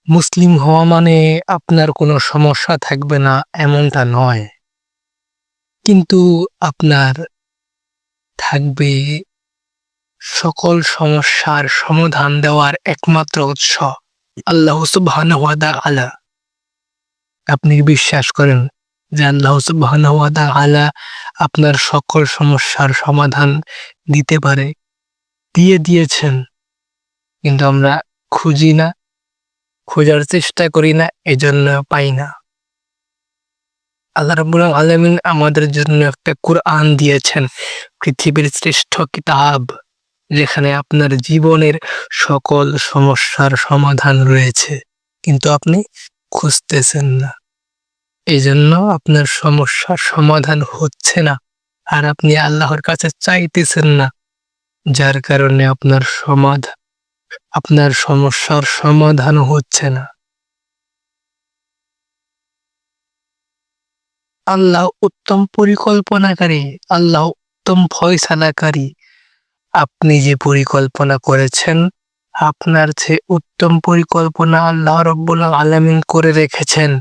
মুসলিম হওয়া মানে আপনার কোনো সমস্যা থাকবে না এমনটা নয়। কিন্তু আপনার থাকবে সকল সমস্যার সমাধান দেওয়ার একমাত্র উৎস আল্লাহ সুবহানাহু ওয়া তাআলা। আপনি বিশ্বাস করেন যে আল্লাহ সুবহানাহু ওয়া তাআলা আপনার সকল সমস্যার সমাধান দিতে পারে, দিয়েছেন। কিন্তু আমরা খুঁজি না, খোঁজার চেষ্টা করি না, এজন্য পাই না। আল্লাহ রাব্বুল আলামিন আমাদের জন্য একটা কুরআন দিয়েছেন, পৃথিবীর শ্রেষ্ঠ কিতাব, যেখানে আপনার জীবনের সকল সমস্যার সমাধান রয়েছে। কিন্তু আপনি খুঁজতেছেন না। এজন্য আপনার সমস্যার সমাধান হচ্ছে না। আর আপনি আল্লাহর কাছে চাইতেছেন না। যার কারণে আপনার সমস্যার সমাধানও হচ্ছে না। আল্লাহ উত্তম পরিকল্পনাকারী, আল্লাহ উত্তম ফয়সালাকারী। আপনি যে পরিকল্পনা করেছেন, আপনার চেয়ে উত্তম পরিকল্পনা আল্লাহ রাব্বুল আলামিন করে রেখেছেন।